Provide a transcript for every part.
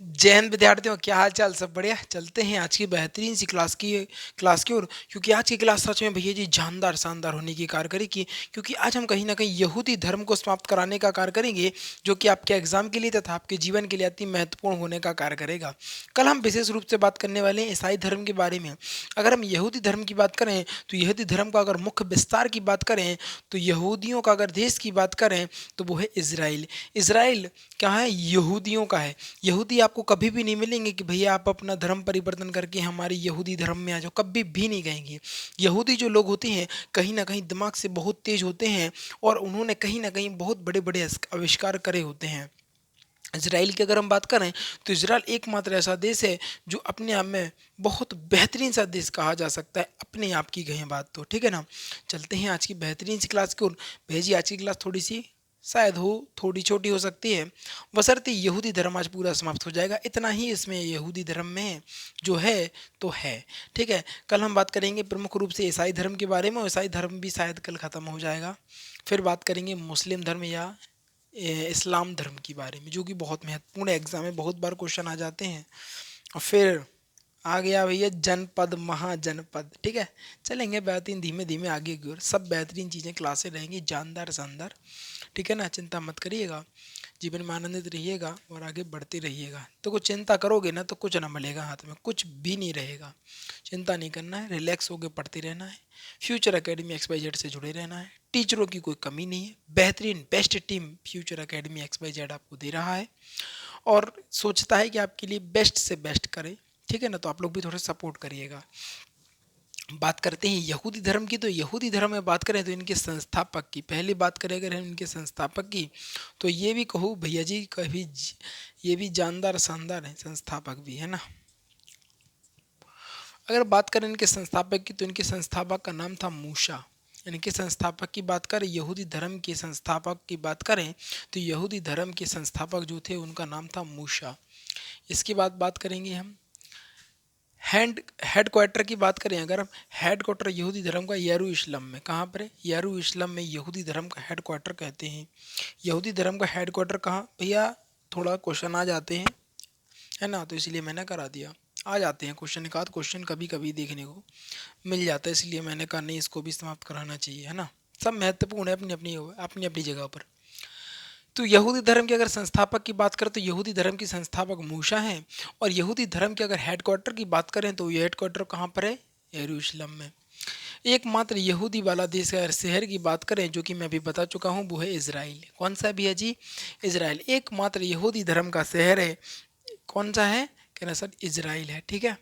जय हिंद विद्यार्थियों, क्या हाल चाल? सब बढ़िया। चलते हैं आज की बेहतरीन सी क्लास की ओर, क्योंकि आज की क्लास सच में भैया जी जानदार शानदार होने की कार्य करेगी। क्योंकि आज हम कहीं ना कहीं यहूदी धर्म को समाप्त कराने का कार्य करेंगे, जो कि आपके एग्जाम के लिए तथा आपके जीवन के लिए अति महत्वपूर्ण होने का कार्य करेगा। कल हम विशेष रूप से बात करने वाले हैं ईसाई धर्म के बारे में। अगर हम यहूदी धर्म की बात करें तो यहूदी धर्म का अगर मुख्य विस्तार की बात करें, तो यहूदियों का अगर देश की बात करें तो वो है इसराइल। इसराइल क्या है? यहूदियों का है। यहूदी आपको कभी भी नहीं मिलेंगे कि भैया आप अपना धर्म परिवर्तन करके हमारे यहूदी धर्म में आ जाओ, कभी भी नहीं कहेंगे। यहूदी जो लोग होते हैं कहीं ना कहीं दिमाग से बहुत तेज होते हैं, और उन्होंने कहीं ना कहीं बहुत बड़े बड़े आविष्कार करे होते हैं। इसराइल की अगर हम बात करें तो इसराइल एकमात्र ऐसा देश है जो अपने आप में बहुत बेहतरीन सा देश कहा जा सकता है, अपने आप की कहें बात तो। ठीक है ना? चलते हैं आज की बेहतरीन सी क्लास की ओर। भेजी आज की क्लास थोड़ी सी शायद हो थोड़ी छोटी हो सकती है, बशर्ते यहूदी धर्म आज पूरा समाप्त हो जाएगा। इतना ही इसमें यहूदी धर्म में जो है तो है। ठीक है, कल हम बात करेंगे प्रमुख रूप से ईसाई धर्म के बारे में, और ईसाई धर्म भी शायद कल ख़त्म हो जाएगा। फिर बात करेंगे मुस्लिम धर्म या इस्लाम धर्म के बारे में, जो कि बहुत महत्वपूर्ण है, एग्जाम में बहुत बार क्वेश्चन आ जाते हैं। और फिर आ गया भैया जनपद महाजनपद। ठीक है, चलेंगे बेहतरीन धीमे धीमे आगे की ओर। सब बेहतरीन चीज़ें क्लासें रहेंगी, जानदार शानदार। ठीक है ना? चिंता मत करिएगा, जीवन में आनंदित रहिएगा और आगे बढ़ते रहिएगा। तो कुछ चिंता करोगे ना तो कुछ ना मिलेगा, हाथ में कुछ भी नहीं रहेगा। चिंता नहीं करना है, रिलैक्स होकर पढ़ते रहना है। फ्यूचर एकेडमी XYZ से जुड़े रहना है। टीचरों की कोई कमी नहीं है, बेहतरीन best team future academy XYZ आपको दे रहा है और सोचता है कि आपके लिए बेस्ट से बेस्ट करे। ठीक है ना? तो आप लोग भी थोड़ा सपोर्ट करिएगा। बात करते हैं यहूदी धर्म की, तो यहूदी धर्म में बात करें तो इनके संस्थापक की पहली बात करें अगर हम इनके संस्थापक की, तो ये भी कहूँ भैया जी कभी ये भी जानदार शानदार है, संस्थापक भी है ना। अगर बात करें इनके संस्थापक की, तो इनके संस्थापक का नाम था मूसा। इनके संस्थापक की बात करें, यहूदी धर्म के संस्थापक की बात करें तो यहूदी धर्म के संस्थापक जो थे उनका नाम था मूसा। इसके बाद बात करेंगे हम हेड क्वार्टर की बात करें। अगर हम हेड क्वार्टर यहूदी धर्म का यरूशलेम में, कहाँ पर है? यरूशलेम में यहूदी धर्म का हेड क्वार्टर कहते हैं। यहूदी धर्म का हेड क्वार्टर कहाँ भैया? थोड़ा क्वेश्चन आ जाते हैं, है ना, तो इसलिए मैंने करा दिया। आ जाते हैं क्वेश्चन, एक आध क्वेश्चन कभी कभी देखने को मिल जाता है, इसलिए मैंने कहा नहीं, इसको भी समाप्त कराना चाहिए, है ना। सब महत्वपूर्ण है अपनी अपनी जगह पर। तो यहूदी धर्म के अगर संस्थापक की बात करें तो यहूदी धर्म की संस्थापक मूसा हैं। और यहूदी धर्म के अगर हेडक्वार्टर की बात करें तो ये हेडक्वार्टर कहाँ पर है? यरूशलेम में। एकमात्र यहूदी वाला देश या शहर की बात करें जो कि मैं अभी बता चुका हूँ, वो है इसराइल। कौन सा भी है जी? इसराइल एकमात्र यहूदी धर्म का शहर है। कौन सा है? कहना सर इसराइल है। ठीक है,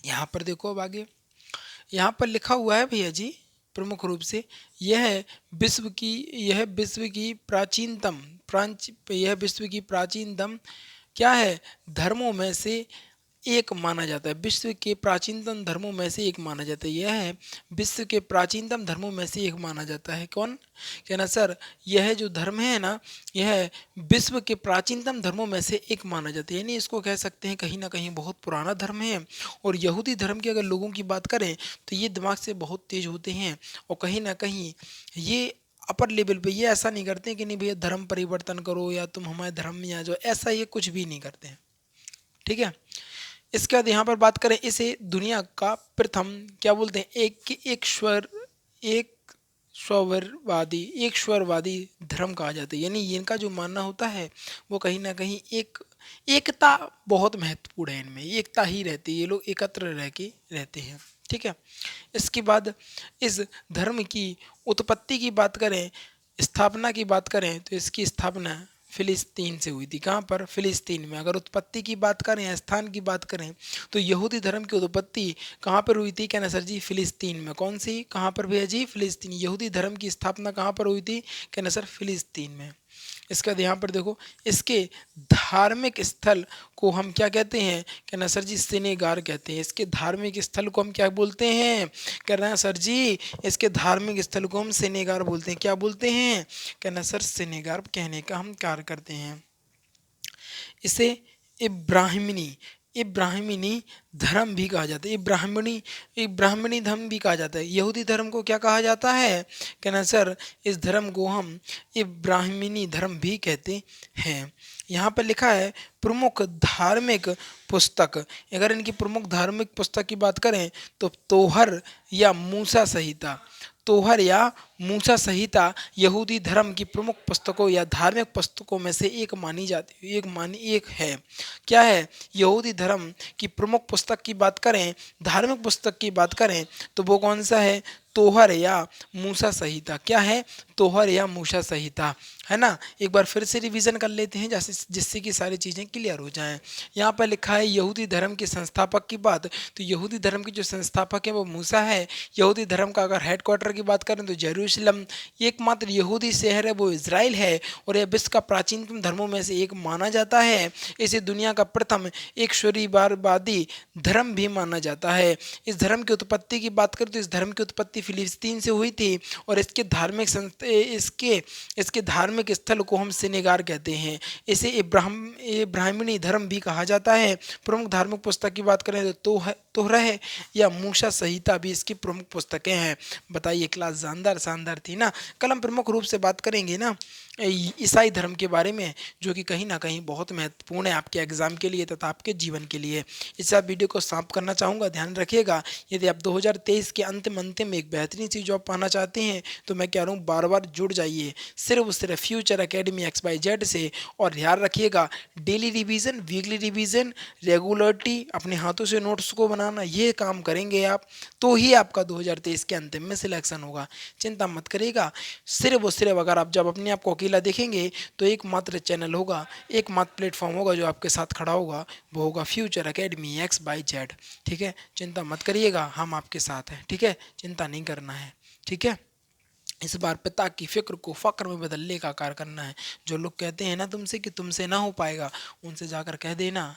यहाँ पर देखो अब आगे, यहाँ पर लिखा हुआ है भैया जी प्रमुख रूप से, यह विश्व की यह विश्व की प्राचीनतम यह विश्व की प्राचीनतम क्या है? धर्मों में से एक माना जाता है। विश्व के प्राचीनतम धर्मों में से एक माना जाता है। यह है विश्व के प्राचीनतम धर्मों में से एक माना जाता है। कौन? कहना सर यह जो धर्म है ना, यह विश्व के प्राचीनतम धर्मों में से एक माना जाता है, यानी इसको कह सकते हैं कहीं ना कहीं बहुत पुराना धर्म है। और यहूदी धर्म के अगर लोगों की बात करें तो ये दिमाग से बहुत तेज होते हैं, और कहीं ना कहीं ये अपर लेवल पे ये ऐसा नहीं करते कि नहीं भैया धर्म परिवर्तन करो या तुम हमारे धर्म में आ जाओ, ऐसा ये कुछ भी नहीं करते हैं। ठीक है, इसके बाद यहाँ पर बात करें, इसे दुनिया का प्रथम क्या बोलते हैं? एक एक स्वरवादी धर्म कहा जाता है। यानी इनका जो मानना होता है वो कहीं ना कहीं एकता बहुत महत्वपूर्ण है। इनमें एकता ही रहती है, ये लोग एकत्र रह के रहते हैं। ठीक है, इसके बाद इस धर्म की उत्पत्ति की बात करें, स्थापना की बात करें, तो इसकी स्थापना फिलिस्तीन से हुई थी। कहाँ पर? फिलिस्तीन में। अगर उत्पत्ति की बात करें, स्थान की बात करें, तो यहूदी धर्म की उत्पत्ति कहाँ पर हुई थी? कहना सर जी फिलिस्तीन में। कौन सी? कहाँ पर भैया जी? फिलिस्तीन। यहूदी धर्म की स्थापना कहाँ पर हुई थी? कहना सर फिलिस्तीन में। इसके बाद यहाँ पर देखो, इसके धार्मिक स्थल को हम क्या कहते हैं? कहना सर जी सिनेगार कहते हैं। इसके धार्मिक स्थल को हम क्या बोलते हैं? कहना है सर जी इसके धार्मिक स्थल को हम सिनेगार बोलते हैं। क्या बोलते हैं? कहना सर सिनेगार कहने का हम कार्य करते हैं। इसे इब्राहिमी इब्राहिमी धर्म भी कहा जाता है। इब्राहिमी धर्म भी कहा जाता है। यहूदी धर्म को क्या कहा जाता है? कहना सर इस धर्म को हम इब्राहिमी धर्म भी कहते हैं। यहाँ पर लिखा है प्रमुख धार्मिक पुस्तक। अगर इनकी प्रमुख धार्मिक पुस्तक की बात करें तो तोहर या मूसा संहिता, तोहर या मूसा संहिता यहूदी धर्म की प्रमुख पुस्तकों या धार्मिक पुस्तकों में से एक मानी जाती है। एक है। क्या है? यहूदी धर्म की प्रमुख पुस्तक की बात करें, धार्मिक पुस्तक की बात करें तो वो कौन सा है? तोहर या मूसा संहिता। क्या है? तोहर या मूसा संहिता, है ना। एक बार फिर से रिवीजन कर लेते हैं जैसे जिससे कि सारी चीज़ें क्लियर हो जाएं। यहाँ पर लिखा है यहूदी धर्म के संस्थापक की बात, तो यहूदी धर्म के जो संस्थापक है वो मूसा है। यहूदी धर्म का अगर हेडक्वार्टर की बात करें तो जेरूशलम। एकमात्र यहूदी शहर है वो इज़राइल है और यह विश्व का प्राचीनतम धर्मों में से एक माना जाता है। इसे दुनिया का प्रथम ईश्वरीवादी धर्म भी माना जाता है। इस धर्म की उत्पत्ति की बात करें तो इस धर्म की उत्पत्ति फिलिस्तीन से हुई थी और इसके धार्मिक स्थल को हम सिनेगार कहते हैं। इसे इब्राहिमी धर्म भी कहा जाता है। प्रमुख धार्मिक पुस्तक की बात करें तो तोहरा या मूसा संहिता भी इसकी प्रमुख पुस्तकें हैं। बताइए क्लास शानदार थी ना। कल हम प्रमुख रूप से बात करेंगे ना ईसाई धर्म के बारे में, जो कि कहीं ना कहीं बहुत महत्वपूर्ण है आपके एग्जाम के लिए तथा आपके जीवन के लिए। इस वीडियो को समाप्त करना चाहूँगा। ध्यान रखिएगा यदि आप 2023 के अंतिम में एक बेहतरीन सी जॉब पाना चाहते हैं तो मैं कह रहा हूँ बार बार जुड़ जाइए सिर्फ फ्यूचर एकेडमी XYZ से। और ध्यान रखिएगा daily revision, weekly revision, regularity, अपने हाथों से नोट्स को बनाना, ये काम करेंगे आप तो ही आपका 2023 के अंतिम में सिलेक्शन होगा। चिंता मत करिएगा। सिर्फ अगर आप जब अपने आप को अकेला देखेंगे तो एकमात्र चैनल होगा, एकमात्र प्लेटफॉर्म होगा जो आपके साथ खड़ा होगा, वो होगा फ्यूचर एकेडमी XYZ। ठीक है, चिंता मत करिएगा, हम आपके साथ हैं। ठीक है, चिंता नहीं करना है। ठीक है, इस बार पिता की फिक्र को फक्र में बदलने का कार्य करना है। जो लोग कहते हैं ना तुमसे कि तुमसे ना हो पाएगा, उनसे जाकर कह देना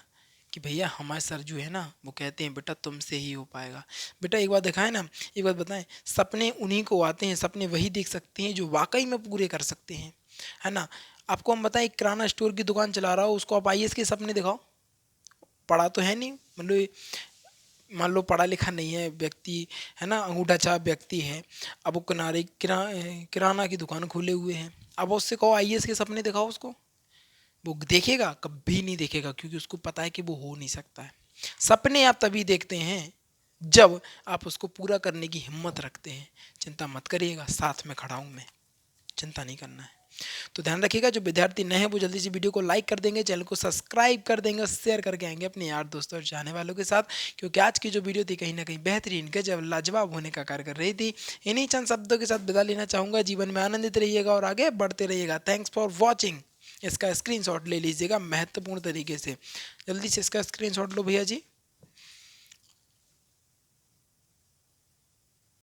कि भैया हमारे सर जो है ना वो कहते हैं बेटा तुमसे ही हो पाएगा। बेटा एक बात दिखाएं ना, एक बात बताएं, सपने उन्हीं को आते हैं, सपने वही देख सकते हैं जो वाकई में पूरे कर सकते हैं, है ना। आपको हम बताएं, एक किराना स्टोर की दुकान चला रहा हो, उसको आप IAS के सपने दिखाओ, पढ़ा तो है नहीं, मतलब मान लो पढ़ा लिखा नहीं है व्यक्ति, है ना, अंगूठा छाप व्यक्ति है। अब वो किराना की दुकान खोले हुए हैं। अब उससे कहो IAS के सपने दिखाओ उसको, वो देखेगा? कभी नहीं देखेगा, क्योंकि उसको पता है कि वो हो नहीं सकता है। सपने आप तभी देखते हैं जब आप उसको पूरा करने की हिम्मत रखते हैं। चिंता मत करिएगा, साथ में खड़ा हूँ मैं, चिंता नहीं करना है। तो ध्यान रखिएगा, जो विद्यार्थी नए हैं वो जल्दी से वीडियो को लाइक कर देंगे, चैनल को सब्सक्राइब कर देंगे और शेयर करके आएंगे अपने यार दोस्तों और चाहने वालों के साथ, क्योंकि आज की जो वीडियो थी कहीं ना कहीं बेहतरीन, गजब, लाजवाब होने का कार्य कर रही थी। इन्हीं चंद शब्दों के साथ विदा लेना चाहूँगा। जीवन में आनंदित रहिएगा और आगे बढ़ते रहिएगा। Thanks for watching. इसका स्क्रीनशॉट ले लीजिएगा महत्वपूर्ण तरीके से, जल्दी से इसका स्क्रीनशॉट लो भैया जी।